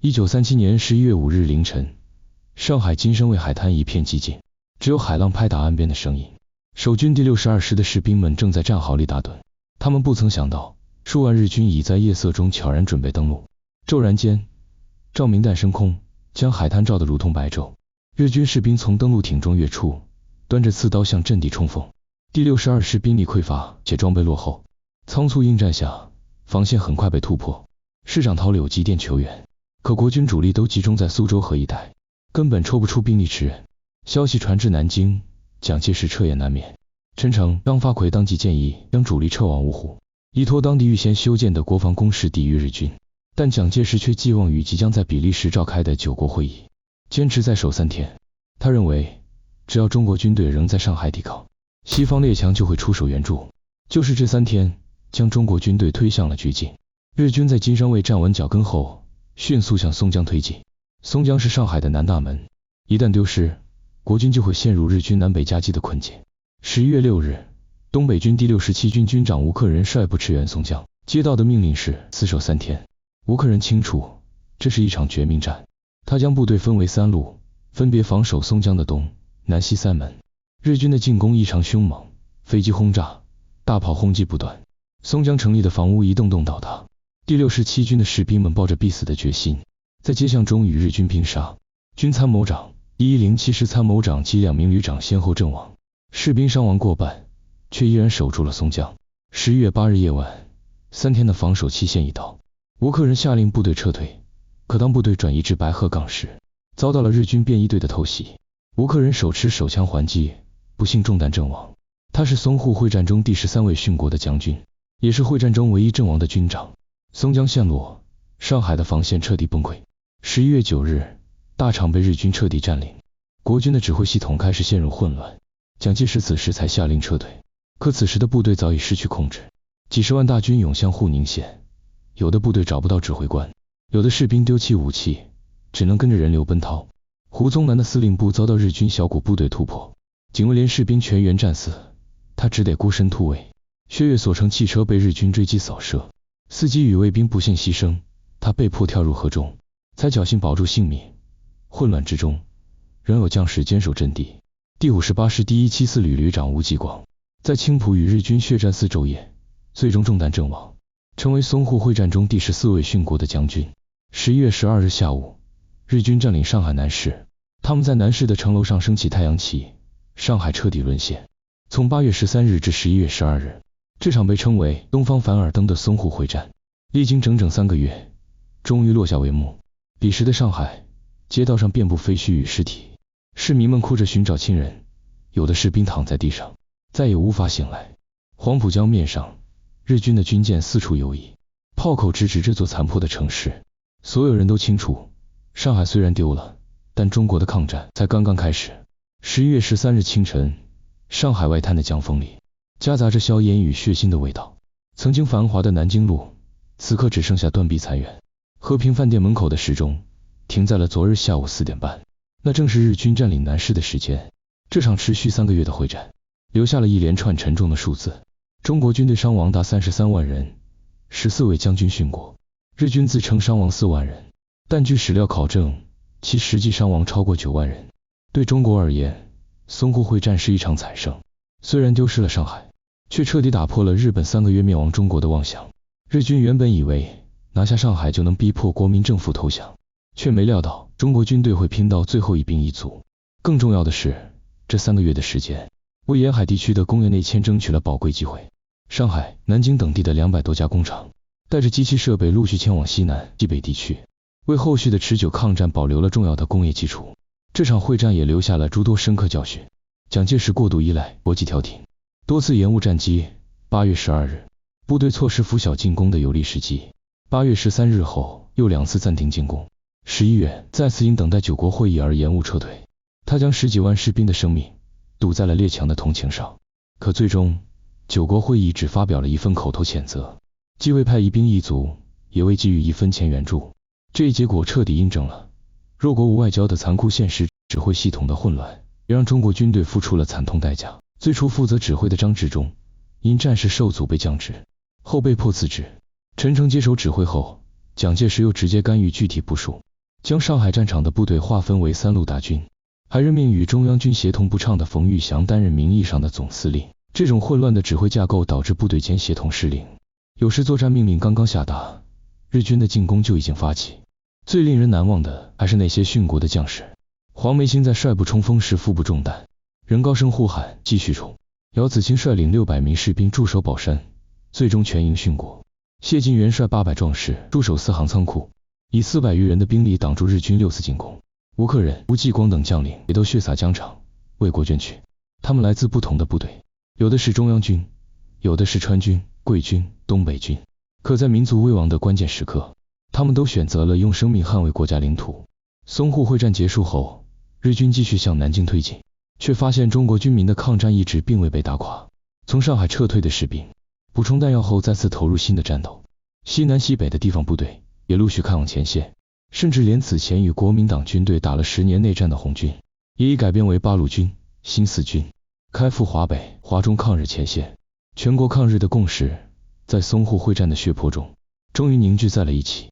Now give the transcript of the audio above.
1937年11月5日凌晨，上海金山卫海滩一片寂静，只有海浪拍打岸边的声音。守军第62师的士兵们正在战壕里打盹，他们不曾想到，数万日军已在夜色中悄然准备登陆。骤然间，照明弹升空，将海滩照得如同白昼。日军士兵从登陆艇中跃出，端着刺刀向阵地冲锋。第62师兵力匮乏且装备落后，仓促应战下，防线很快被突破。师长陶柳急电求援，可国军主力都集中在苏州河一带，根本抽不出兵力支援。消息传至南京，蒋介石彻夜难眠。陈诚、张发奎当即建议将主力撤往芜湖，依托当地预先修建的国防工事抵御日军。但蒋介石却寄望于即将在比利时召开的9国会议，坚持再守3天。他认为，只要中国军队仍在上海抵抗，西方列强就会出手援助。就是这3天，将中国军队推向了绝境。日军在金山卫站稳脚跟后，迅速向松江推进。松江是上海的南大门，一旦丢失，国军就会陷入日军南北夹击的困境。11月6日，东北军第67军军长吴克仁率部驰援松江，接到的命令是死守3天。吴克仁清楚，这是一场绝命战。他将部队分为3路，分别防守松江的东、南、西3门。日军的进攻异常凶猛，飞机轰炸、大炮轰击不断，松江城里的房屋一栋栋倒塌。第67军的士兵们抱着必死的决心，在街巷中与日军拼杀。军参谋长、107师参谋长及2名旅长先后阵亡，士兵伤亡过半，却依然守住了松江。11月8日夜晚，3天的防守期限已到，吴克仁下令部队撤退。可当部队转移至白鹤岗时，遭到了日军便衣队的偷袭。吴克仁手持手枪还击，不幸中弹阵亡。他是淞沪会战中第13位殉国的将军，也是会战中唯一阵亡的军长。松江陷落，上海的防线彻底崩溃。11月9日，大厂被日军彻底占领，国军的指挥系统开始陷入混乱。蒋介石此时才下令撤退，可此时的部队早已失去控制，几十万大军涌向沪宁县，有的部队找不到指挥官，有的士兵丢弃武器，只能跟着人流奔逃。胡宗南的司令部遭到日军小股部队突破，警卫连士兵全员战死，他只得孤身突围。薛岳所乘汽车被日军追击扫射，司机与卫兵不幸牺牲，他被迫跳入河中，才侥幸保住性命。混乱之中，仍有将士坚守阵地。第58师第174旅旅长吴继广，在青浦与日军血战4昼夜，最终中弹阵亡，成为淞沪会战中第14位殉国的将军。11月12日下午，日军占领上海南市，他们在南市的城楼上升起太阳旗，上海彻底沦陷。从8月13日至11月12日，这场被称为东方凡尔登的淞沪会战，历经整整3个月，终于落下帷幕。彼时的上海，街道上遍布废墟与尸体，市民们哭着寻找亲人，有的士兵躺在地上，再也无法醒来。黄浦江面上，日军的军舰四处游弋，炮口直指这座残破的城市。所有人都清楚，上海虽然丢了，但中国的抗战才刚刚开始。11月13日清晨，上海外滩的江风里，夹杂着硝烟与血腥的味道。曾经繁华的南京路，此刻只剩下断壁残垣。和平饭店门口的时钟停在了昨日下午4点半，那正是日军占领南市的时间。这场持续3个月的会战，留下了一连串沉重的数字。中国军队伤亡达33万人，14位将军殉国。日军自称伤亡4万人，但据史料考证，其实际伤亡超过9万人。对中国而言，淞沪会战是一场惨胜，虽然丢失了上海，却彻底打破了日本3个月灭亡中国的妄想。日军原本以为拿下上海就能逼迫国民政府投降，却没料到中国军队会拼到最后一兵一卒。更重要的是，这3个月的时间，为沿海地区的工业内迁争取了宝贵机会。上海、南京等地的200多家工厂，带着机器设备陆续迁往西南、西北地区，为后续的持久抗战保留了重要的工业基础。这场会战也留下了诸多深刻教训。蒋介石过度依赖国际调停，多次延误战机。8月12日，部队错失拂晓进攻的有利时机。8月13日后，又2次暂停进攻。11月，再次因等待9国会议而延误撤退。他将10几万士兵的生命赌在了列强的同情上。可最终，9国会议只发表了一份口头谴责，既未派一兵一卒，也未给予1分钱援助。这一结果彻底印证了弱国无外交的残酷现实，指挥系统的混乱也让中国军队付出了惨痛代价。最初负责指挥的张治中，因战事受阻被降职，后被迫辞职。陈诚接手指挥后，蒋介石又直接干预具体部署，将上海战场的部队划分为3路大军，还任命与中央军协同不畅的冯玉祥担任名义上的总司令。这种混乱的指挥架构导致部队间协同失灵，有时作战命令刚刚下达，日军的进攻就已经发起。最令人难忘的还是那些殉国的将士。黄梅兴在率部冲锋时腹部中弹，仍高声呼喊继续冲。姚子青率领600名士兵驻守宝山，最终全营殉国。谢晋元率800壮士驻守四行仓库，以400余人的兵力挡住日军6次进攻。吴克忍、吴继光等将领也都血洒疆场，为国捐躯。他们来自不同的部队，有的是中央军，有的是川军、桂军、东北军。可在民族危亡的关键时刻，他们都选择了用生命捍卫国家领土。淞沪会战结束后，日军继续向南京推进，却发现中国军民的抗战意志并未被打垮。从上海撤退的士兵补充弹药后，再次投入新的战斗。西南西北的地方部队也陆续开往前线，甚至连此前与国民党军队打了10年内战的红军，也已改编为八路军、新四军，开赴华北、华中抗日前线。全国抗日的共识，在淞沪会战的血泊中，终于凝聚在了一起。